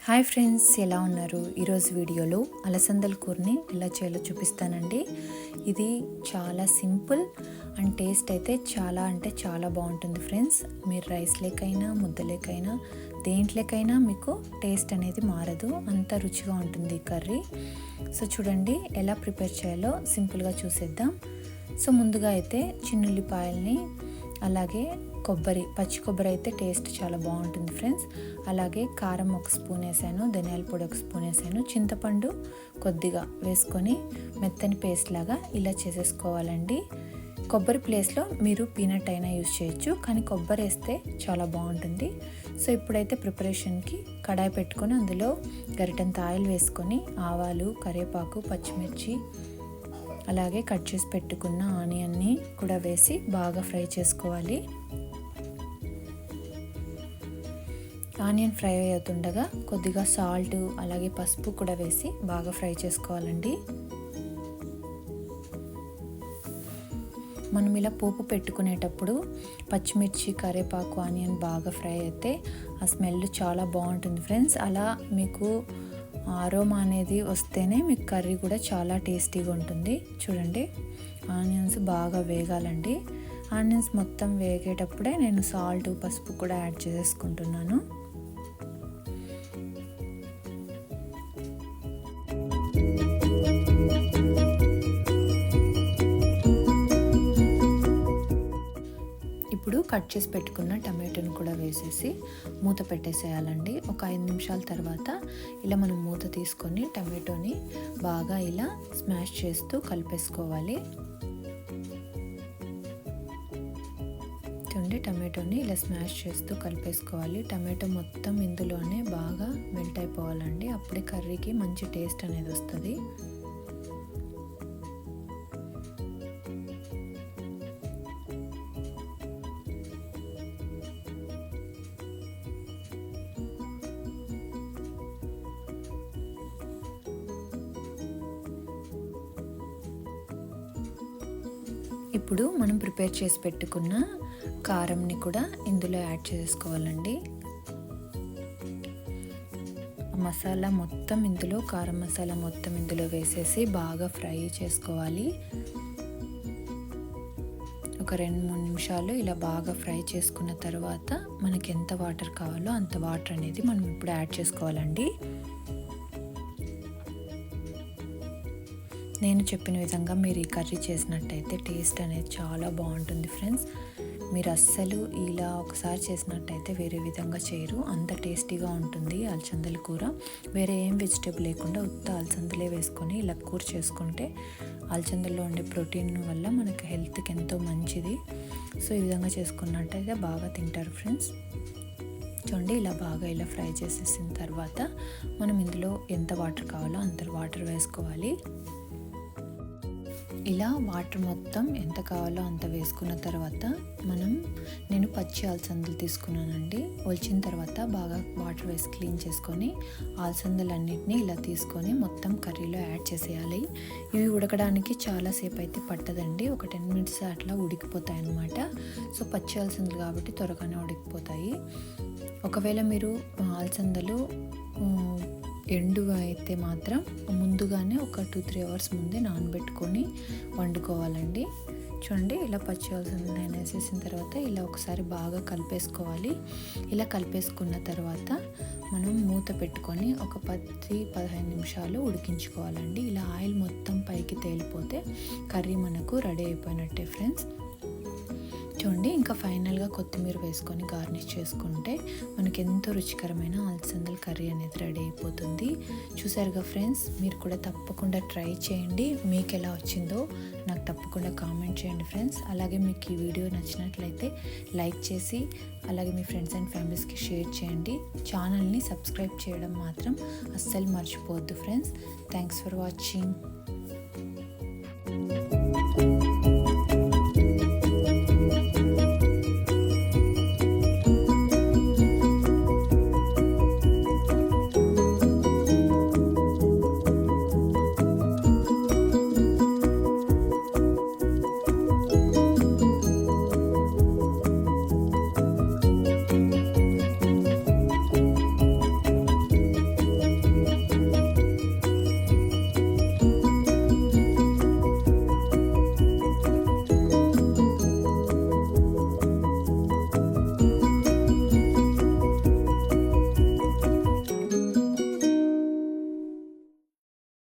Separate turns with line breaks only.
Hi friends, ఎలా ఉన్నారు? ఈరోజు వీడియోలో అలసందల కూరని ఎలా చేయాలో చూపిస్తానండి. ఇది చాలా సింపుల్ అండ్ టేస్ట్ అయితే చాలా బాగుంటుంది ఫ్రెండ్స్. మీరు రైస్ లేకైనా ముద్దలేకైనా దేంట్లోకైనా మీకు టేస్ట్ అనేది మారదు, అంత రుచిగా ఉంటుంది ఈ కర్రీ. సో చూడండి ఎలా ప్రిపేర్ చేయాలో సింపుల్గా చూసేద్దాం. సో ముందుగా అయితే చిన్నుల్లిపాయల్ని, అలాగే పచ్చి కొబ్బరి అయితే టేస్ట్ చాలా బాగుంటుంది ఫ్రెండ్స్. అలాగే కారం 1 స్పూన్ వేసాను, ధనియాల పొడి 1 స్పూన్ వేసాను, చింతపండు కొద్దిగా వేసుకొని మెత్తని పేస్ట్ లాగా ఇలా చేసేసుకోవాలండి. కొబ్బరి ప్లేస్లో మీరు పీనట్ అయినా యూజ్ చేయొచ్చు, కానీ కొబ్బరి వేస్తే చాలా బాగుంటుంది. సో ఇప్పుడైతే ప్రిపరేషన్కి కడాయి పెట్టుకొని అందులో గరిటెంత ఆయిల్ వేసుకొని ఆవాలు, కరివేపాకు, పచ్చిమిర్చి, అలాగే కట్ చేసి పెట్టుకున్న ఆనియన్ని కూడా వేసి బాగా ఫ్రై చేసుకోవాలి. ఆనియన్ ఫ్రై అవుతుండగా కొద్దిగా సాల్ట్ అలాగే పసుపు కూడా వేసి బాగా ఫ్రై చేసుకోవాలండి. మనం ఇలా పోపు పెట్టుకునేటప్పుడు పచ్చిమిర్చి, కరివేపాకు, ఆనియన్ బాగా ఫ్రై అయితే ఆ స్మెల్ చాలా బాగుంటుంది ఫ్రెండ్స్. అలా మీకు అరోమా అనేది వస్తేనే మీకు కర్రీ కూడా చాలా టేస్టీగా ఉంటుంది. చూడండి ఆనియన్స్ బాగా వేగాలండి. ఆనియన్స్ మొత్తం వేగేటప్పుడే నేను సాల్ట్, పసుపు కూడా యాడ్ చేసేసుకుంటున్నాను. ఇప్పుడు కట్ చేసి పెట్టుకున్న టమాటోని కూడా వేసేసి మూత పెట్టేసేయాలండి. ఒక 5 నిమిషాల తర్వాత ఇలా మనం మూత తీసుకొని టమాటోని బాగా ఇలా స్మాష్ చేస్తూ కలిపేసుకోవాలి. చూడండి టమాటోని ఇలా స్మాష్ చేస్తూ కలిపేసుకోవాలి. టమాటో మొత్తం ఇందులోనే బాగా మెల్ట్ అయిపోవాలండి, అప్పుడే కర్రీకి మంచి టేస్ట్ అనేది వస్తుంది. ఇప్పుడు మనం ప్రిపేర్ చేసి పెట్టుకున్న కారంని కూడా ఇందులో యాడ్ చేసుకోవాలండి. మసాలా మొత్తం ఇందులో, కారం మసాలా మొత్తం ఇందులో వేసేసి బాగా ఫ్రై చేసుకోవాలి. ఒక 2-3 నిమిషాలు ఇలా బాగా ఫ్రై చేసుకున్న తర్వాత మనకి ఎంత వాటర్ కావాలో అంత వాటర్ అనేది మనం ఇప్పుడు యాడ్ చేసుకోవాలండి. నేను చెప్పిన విధంగా మీరు ఈ కర్రీ చేసినట్టయితే టేస్ట్ అనేది చాలా బాగుంటుంది ఫ్రెండ్స్. మీరు అస్సలు ఇలా ఒకసారి చేసినట్టయితే వేరే విధంగా చేయరు, అంత టేస్టీగా ఉంటుంది అలసందల కూర. వేరే ఏం వెజిటేబుల్ లేకుండా ఉత్త అలసందలే వేసుకొని ఇలా కూర చేసుకుంటే అలసందల్లో ఉండే ప్రోటీన్ వల్ల మనకి హెల్త్కి ఎంతో మంచిది. సో ఈ విధంగా చేసుకున్నట్టయితే బాగా తింటారు ఫ్రెండ్స్. చూడండి ఇలా బాగా ఇలా ఫ్రై చేసేసిన తర్వాత మనం ఇందులో ఎంత వాటర్ కావాలో అంత వాటర్ వేసుకోవాలి. ఇలా వాటర్ మొత్తం ఎంత కావాలో అంత వేసుకున్న తర్వాత నేను పచ్చి అలసందలు తీసుకున్నానండి. ఒలిచిన తర్వాత బాగా వాటర్ వేసి క్లీన్ చేసుకొని అలసందలన్నిటినీ ఇలా తీసుకొని మొత్తం కర్రీలో యాడ్ చేసేయాలి. ఇవి ఉడకడానికి చాలాసేపు అయితే పట్టదండి, ఒక 10 మినిట్స్ అట్లా ఉడికిపోతాయి అన్నమాట. సో పచ్చి అలసందలు కాబట్టి త్వరగానే ఉడికిపోతాయి. ఒకవేళ మీరు అలసందలు ఎండు అయితే మాత్రం ముందుగానే ఒక 2-3 అవర్స్ ముందే నానబెట్టుకొని వండుకోవాలండి. చూడండి ఇలా పచ్చి అలసందలు వేసేసిన తర్వాత ఇలా ఒకసారి బాగా కలిపేసుకోవాలి. ఇలా కలిపేసుకున్న తర్వాత మనం మూత పెట్టుకొని ఒక 10-15 నిమిషాలు ఉడికించుకోవాలండి. ఇలా ఆయిల్ మొత్తం పైకి తేలిపోతే కర్రీ మనకు రెడీ అయిపోయినట్టే ఫ్రెండ్స్. చూడండి ఇంకా ఫైనల్గా కొత్తిమీర వేసుకొని గార్నిష్ చేసుకుంటే మనకి ఎంతో రుచికరమైన అలసందల కర్రీ అనేది రెడీ అయిపోతుంది. చూసారుగా ఫ్రెండ్స్, మీరు కూడా తప్పకుండా ట్రై చేయండి. మీకు ఎలా వచ్చిందో నాకు తప్పకుండా కామెంట్ చేయండి ఫ్రెండ్స్. అలాగే మీకు ఈ వీడియో నచ్చినట్లయితే లైక్ చేసి అలాగే మీ ఫ్రెండ్స్ అండ్ ఫ్యామిలీస్కి షేర్ చేయండి. ఛానల్ని సబ్స్క్రైబ్ చేయడం మాత్రం అస్సలు మర్చిపోవద్దు ఫ్రెండ్స్. Thanks for watching.